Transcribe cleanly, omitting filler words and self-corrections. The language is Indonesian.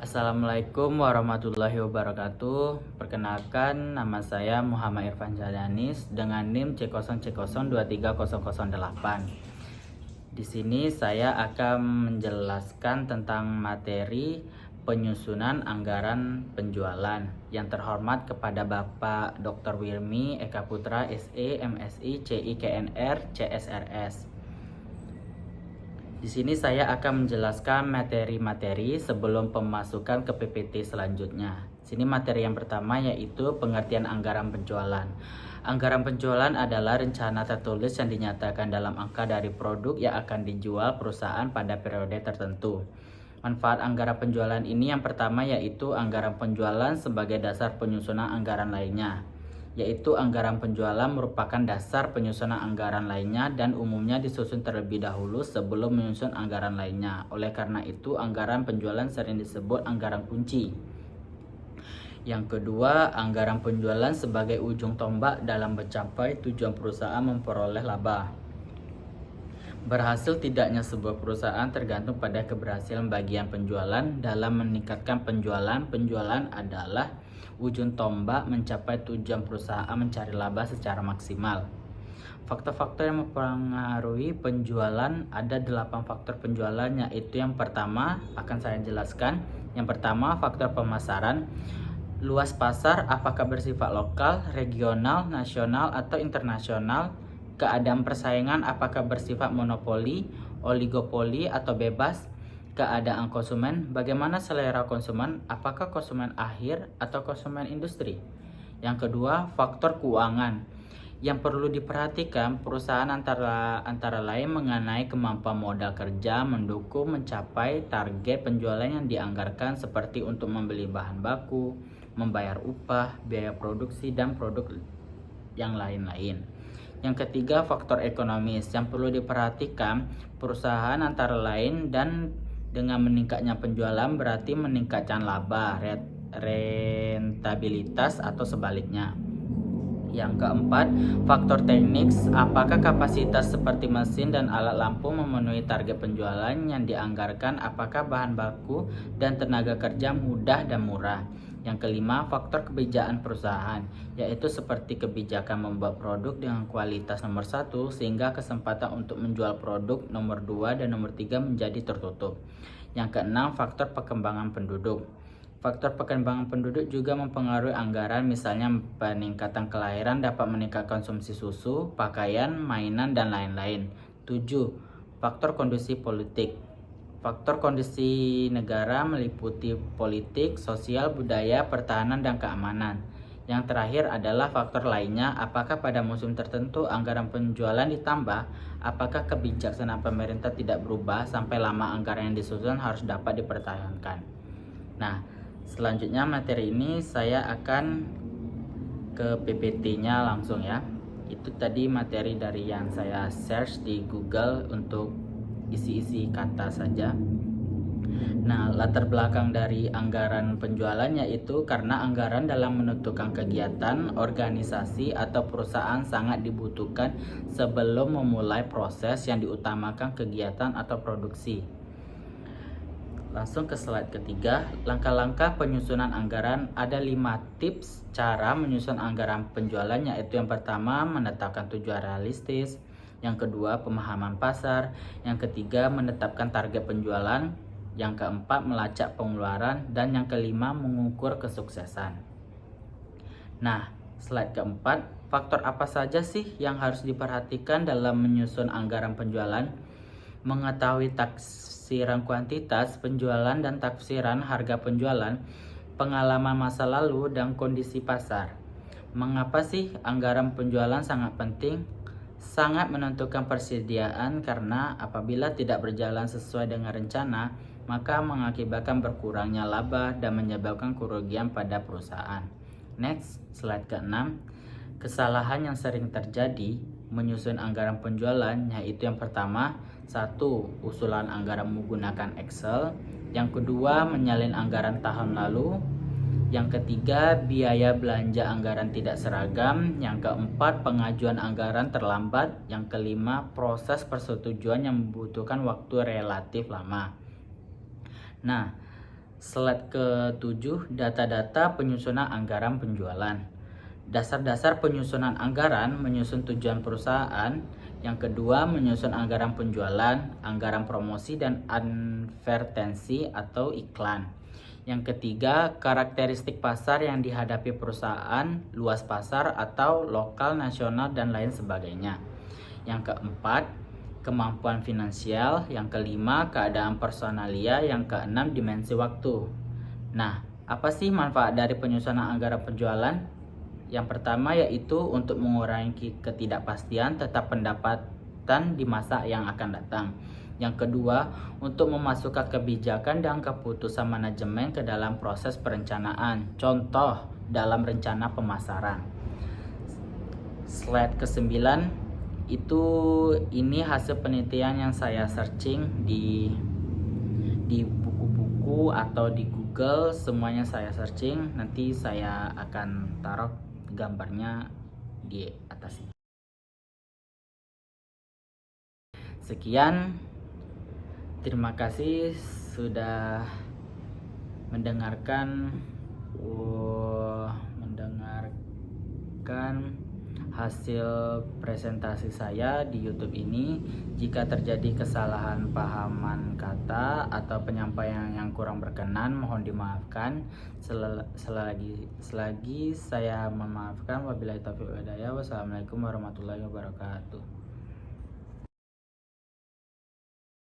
Assalamualaikum warahmatullahi wabarakatuh. Perkenalkan, nama saya Muhammad Irfan Jadanis dengan NIM C0C023008. Di sini saya akan menjelaskan tentang materi penyusunan anggaran penjualan. Yang terhormat kepada Bapak Dr. Wirmi Eka Putra, SE, MSI, CI, KNR, CSRS. Di sini saya akan menjelaskan materi-materi sebelum pemasukan ke PPT selanjutnya. Sini materi yang pertama yaitu pengertian anggaran penjualan. Anggaran penjualan adalah rencana tertulis yang dinyatakan dalam angka dari produk yang akan dijual perusahaan pada periode tertentu. Manfaat anggaran penjualan ini yang pertama yaitu anggaran penjualan sebagai dasar penyusunan anggaran lainnya. Yaitu anggaran penjualan merupakan dasar penyusunan anggaran lainnya dan umumnya disusun terlebih dahulu sebelum menyusun anggaran lainnya. Oleh karena itu, anggaran penjualan sering disebut anggaran kunci. Yang kedua, anggaran penjualan sebagai ujung tombak dalam mencapai tujuan perusahaan memperoleh laba. Berhasil tidaknya sebuah perusahaan tergantung pada keberhasilan bagian penjualan. Dalam meningkatkan penjualan, penjualan adalah ujung tombak mencapai tujuan perusahaan mencari laba secara maksimal. Faktor-faktor yang mempengaruhi penjualan, ada 8 faktor penjualan, yaitu yang pertama akan saya jelaskan. Yang pertama, faktor pemasaran. Luas pasar, apakah bersifat lokal, regional, nasional, atau internasional. Keadaan persaingan, apakah bersifat monopoli, oligopoli, atau bebas. Keadaan konsumen, bagaimana selera konsumen, apakah konsumen akhir atau konsumen industri. Yang kedua, faktor keuangan. Yang perlu diperhatikan perusahaan antara lain mengenai kemampuan modal kerja mendukung mencapai target penjualan yang dianggarkan, seperti untuk membeli bahan baku, membayar upah, biaya produksi, dan produk yang lain-lain. Yang ketiga, faktor ekonomis. Yang perlu diperhatikan perusahaan antara lain dan dengan meningkatnya penjualan berarti meningkatkan laba, rentabilitas, atau sebaliknya. Yang keempat, faktor teknis. Apakah kapasitas seperti mesin dan alat lampu memenuhi target penjualan yang dianggarkan? Apakah bahan baku dan tenaga kerja mudah dan murah? Yang kelima, faktor kebijakan perusahaan, yaitu seperti kebijakan membuat produk dengan kualitas nomor 1 sehingga kesempatan untuk menjual produk nomor 2 dan nomor 3 menjadi tertutup. Yang keenam, faktor perkembangan penduduk. Faktor perkembangan penduduk juga mempengaruhi anggaran, misalnya peningkatan kelahiran dapat meningkatkan konsumsi susu, pakaian, mainan, dan lain-lain. 7. Faktor kondisi politik. Faktor kondisi negara meliputi politik, sosial, budaya, pertahanan, dan keamanan. Yang terakhir adalah faktor lainnya, apakah pada musim tertentu anggaran penjualan ditambah, apakah kebijaksanaan pemerintah tidak berubah sampai lama anggaran yang disusun harus dapat dipertahankan. Nah, selanjutnya materi ini saya akan ke PPT-nya langsung ya. Itu tadi materi dari yang saya search di Google untuk isi-isi kata saja. Nah, latar belakang dari anggaran penjualan yaitu karena anggaran dalam menentukan kegiatan, organisasi, atau perusahaan sangat dibutuhkan sebelum memulai proses yang diutamakan kegiatan atau produksi. Langsung ke slide ketiga, langkah-langkah penyusunan anggaran. Ada 5 tips cara menyusun anggaran penjualan, yaitu yang pertama, menetapkan tujuan realistis. Yang kedua, pemahaman pasar. Yang ketiga, menetapkan target penjualan. Yang keempat, melacak pengeluaran. Dan yang kelima, mengukur kesuksesan. Nah, slide keempat, faktor apa saja sih yang harus diperhatikan dalam menyusun anggaran penjualan? Mengetahui tafsiran kuantitas penjualan dan tafsiran harga penjualan, pengalaman masa lalu, dan kondisi pasar. Mengapa sih anggaran penjualan sangat penting? Sangat menentukan persediaan, karena apabila tidak berjalan sesuai dengan rencana, maka mengakibatkan berkurangnya laba dan menyebabkan kerugian pada perusahaan. Next, slide ke-6. Kesalahan yang sering terjadi menyusun anggaran penjualan, yaitu yang pertama, 1. Usulan anggaran menggunakan Excel. Yang kedua, menyalin anggaran tahun lalu. Yang ketiga, biaya belanja anggaran tidak seragam. Yang keempat, pengajuan anggaran terlambat. Yang kelima, proses persetujuan yang membutuhkan waktu relatif lama. Nah, Slide ke-7, data-data penyusunan anggaran penjualan. Dasar-dasar penyusunan anggaran menyusun tujuan perusahaan. Yang kedua, menyusun anggaran penjualan, anggaran promosi dan advertensi atau iklan. Yang ketiga, karakteristik pasar yang dihadapi perusahaan, luas pasar atau lokal, nasional, dan lain sebagainya. Yang keempat, kemampuan finansial. Yang kelima, keadaan personalia. Yang keenam, dimensi waktu. Nah, apa sih manfaat dari penyusunan anggaran penjualan? Yang pertama yaitu untuk mengurangi ketidakpastian tetap pendapatan di masa yang akan datang. Yang kedua, untuk memasukkan kebijakan dan keputusan manajemen ke dalam proses perencanaan. Contoh, dalam rencana pemasaran. Slide ke-9, ini hasil penelitian yang saya searching di buku-buku atau di Google, semuanya saya searching. Nanti saya akan taruh gambarnya di atas ini. Sekian, terima kasih sudah mendengarkan hasil presentasi saya di YouTube ini. Jika terjadi kesalahan pahaman kata atau penyampaian yang kurang berkenan, mohon dimaafkan. Selagi saya memaafkan, wabillahi taufiq wal hidayah. Wassalamualaikum warahmatullahi wabarakatuh.